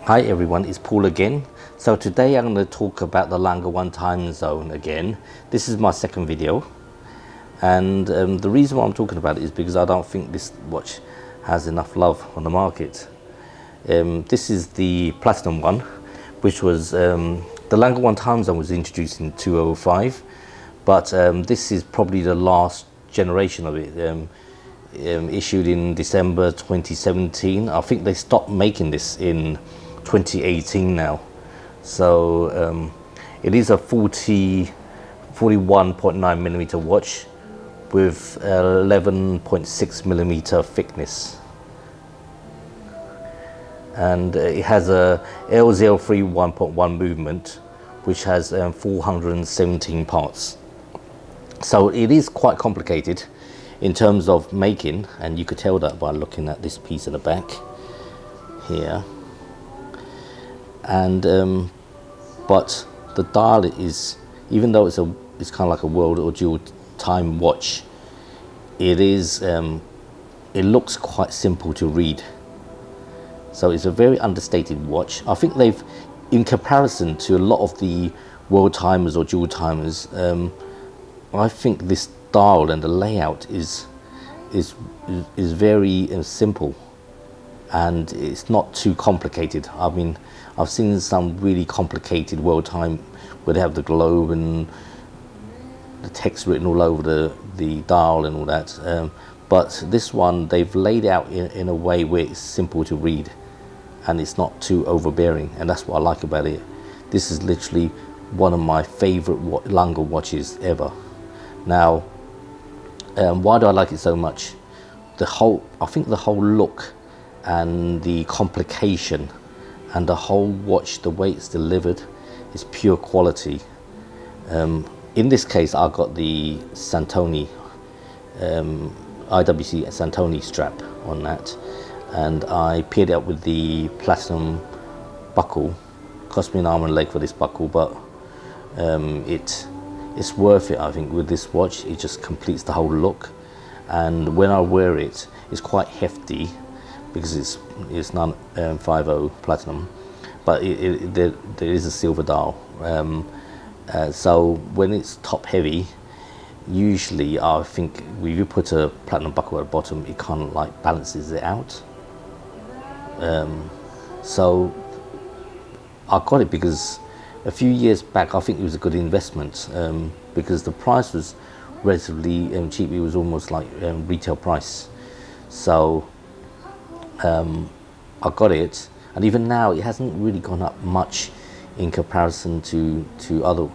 Hi everyone, it's Paul again. So today I'm going to talk about the Lange 1 time zone again. This is my second video, and the reason why I'm talking about it is because I don't think this watch has enough love on the market. This is the platinum one, which was the Lange 1 time zone was introduced in 2005, but this is probably the last generation of it. Issued in December 2017. I think they stopped making this in 2018 now. So it is a 41.9 millimeter watch with 11.6 millimeter thickness, and it has a L03 1.1 movement, which has 417 parts. So it is quite complicated in terms of making, and you could tell that by looking at this piece in the back here. And but the dial is, even though it's kind of like a world or dual time watch, it looks quite simple to read. So it's a very understated watch. I think they've, in comparison to a lot of the world timers or dual timers, I think this dial and the layout is very simple, and it's not too complicated. I mean, I've seen some really complicated world time where they have the globe and the text written all over the dial and all that, but this one they've laid out in a way where it's simple to read and it's not too overbearing, and that's what I like about it. This is literally one of my favorite Lange watches ever. Now, why do I like it so much? I think the whole look and the complication and the whole watch, the way it's delivered, is pure quality. In this case, I got the Santoni, IWC Santoni strap on that, and I paired it up with the platinum buckle. Cost me an arm and a leg for this buckle, but it's worth it. I think with this watch, it just completes the whole look, and when I wear it, it's quite hefty because it's non 50 platinum, but there is a silver dial. So when it's top heavy, usually I think if you put a platinum buckle at the bottom, it kind of like balances it out. So I got it because a few years back I think it was a good investment, because the price was relatively cheap. It was almost like retail price. So I got it, and even now it hasn't really gone up much in comparison to other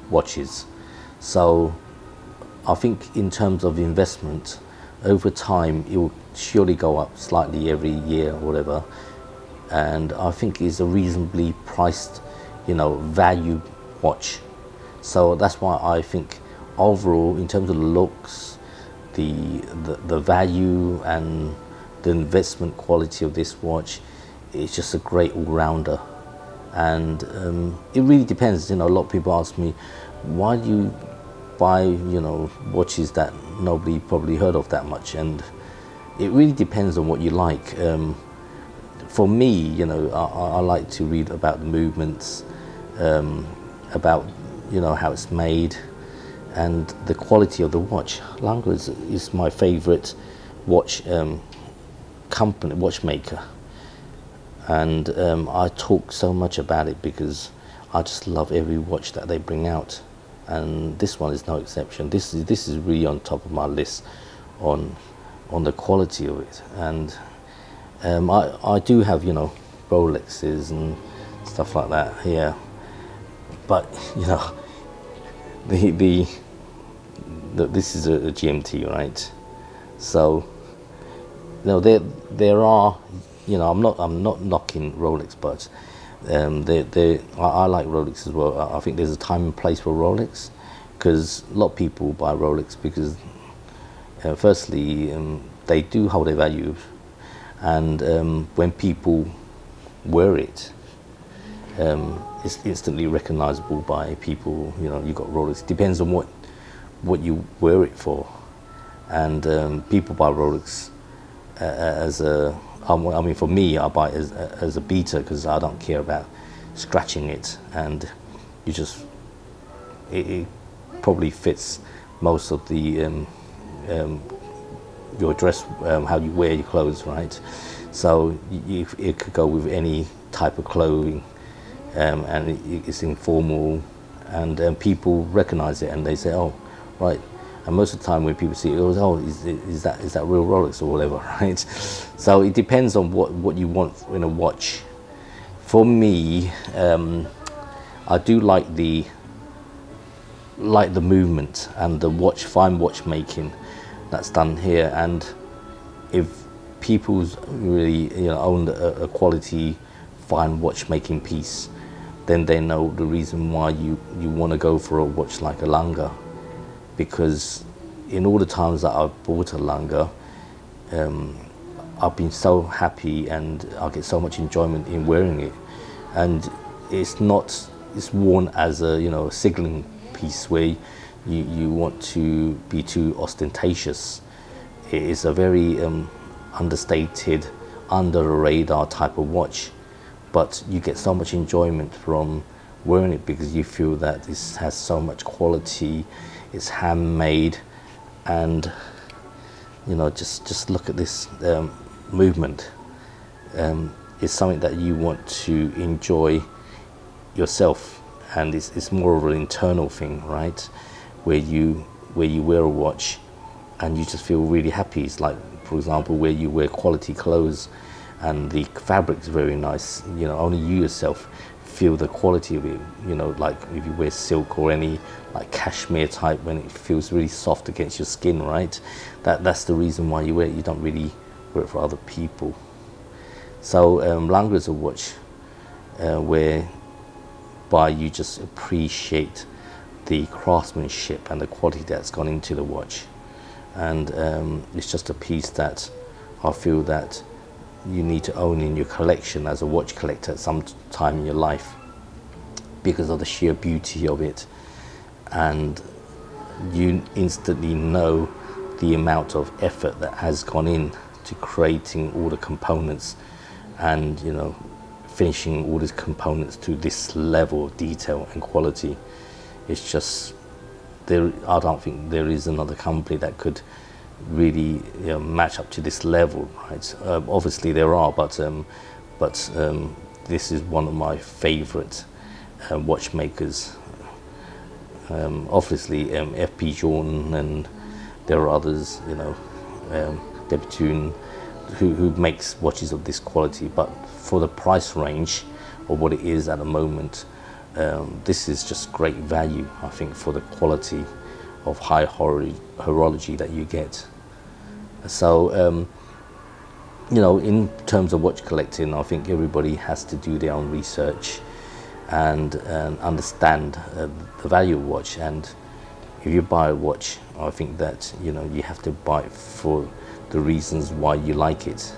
watches. So I think in terms of investment, over time it will surely go up slightly every year or whatever, and I think it's a reasonably priced, value watch. So that's why I think overall, in terms of the looks, the value and the investment quality of this watch, it's just a great all-rounder. And it really depends. A lot of people ask me, why do you buy watches that nobody probably heard of that much? And it really depends on what you like. For me, I like to read about the movements, about how it's made, and the quality of the watch. Lange is my favorite watch watchmaker, and I talk so much about it because I just love every watch that they bring out, and this one is no exception. This is really on top of my list on the quality of it. And I do have Rolexes and stuff like that here, but this is a GMT, right? So there are, I'm not knocking Rolex, but I like Rolex as well. I think there's a time and place for Rolex, because a lot of people buy Rolex because firstly they do hold their value, and when people wear it, it's instantly recognizable by people. You got Rolex. Depends on what you wear it for, and people buy Rolex as a I mean, for me, I buy it as a beater because I don't care about scratching it, and you just it probably fits most of the your dress, how you wear your clothes, right? So it could go with any type of clothing, and it's informal, and people recognize it and they say, oh, right. And most of the time when people see it, oh, is that real Rolex or whatever, right? So it depends on what you want in a watch. For me, I do like the movement and the fine watchmaking that's done here. And if people's really own a quality fine watchmaking piece, then they know the reason why you want to go for a watch like a Lange. Because in all the times that I've bought a Lange, I've been so happy and I get so much enjoyment in wearing it. And it's worn as a signaling piece where you want to be too ostentatious. It is a very understated, under the radar type of watch, but you get so much enjoyment from wearing it because you feel that this has so much quality. It's handmade, and just look at this movement. It's something that you want to enjoy yourself, and it's more of an internal thing, right? Where you wear a watch and you just feel really happy. It's like, for example, where you wear quality clothes and the fabric's very nice. Only you yourself feel the quality of it. Like if you wear silk or any like cashmere type, when it feels really soft against your skin, right? That's the reason why you wear it. You don't really wear it for other people. So Lange is a watch whereby you just appreciate the craftsmanship and the quality that's gone into the watch, and it's just a piece that I feel that you need to own in your collection as a watch collector at some time in your life, because of the sheer beauty of it, and you instantly know the amount of effort that has gone in to creating all the components, and finishing all these components to this level of detail and quality. It's just I don't think there is another company that could really match up to this level, right? Obviously there are, but this is one of my favorite watchmakers. Obviously FP Jordan, and there are others, Debutune, who makes watches of this quality, but for the price range of what it is at the moment, this is just great value, I think, for the quality of high horology that you get. So in terms of watch collecting, I think everybody has to do their own research and understand the value of watch. And if you buy a watch, I think that you have to buy it for the reasons why you like it,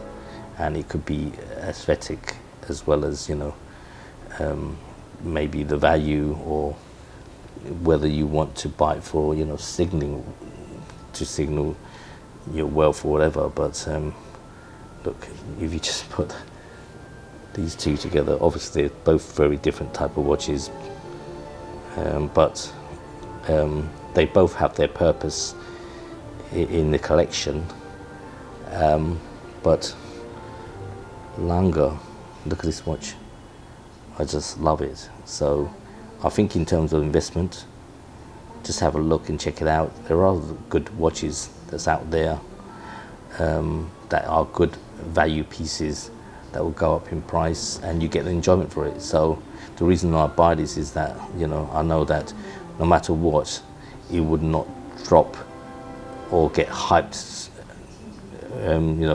and it could be aesthetic as well as maybe the value, or whether you want to buy it for signaling, to signal your wealth or whatever. But look, if you just put these two together, obviously they're both very different type of watches, but they both have their purpose in the collection. But Lange, look at this watch, I just love it. So I think in terms of investment, just have a look and check it out. There are good watches that's out there that are good value pieces that will go up in price, and you get the enjoyment for it. So the reason I buy this is that I know that no matter what, it would not drop or get hyped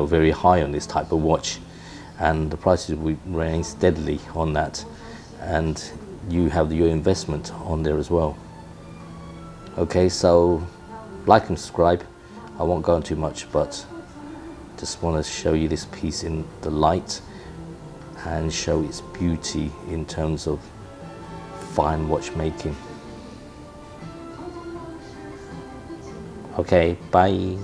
very high on this type of watch, and the prices will remain steadily on that, and you have your investment on there as well. Okay, so like and subscribe. I won't go on too much, but just want to show you this piece in the light and show its beauty in terms of fine watchmaking. Okay, bye.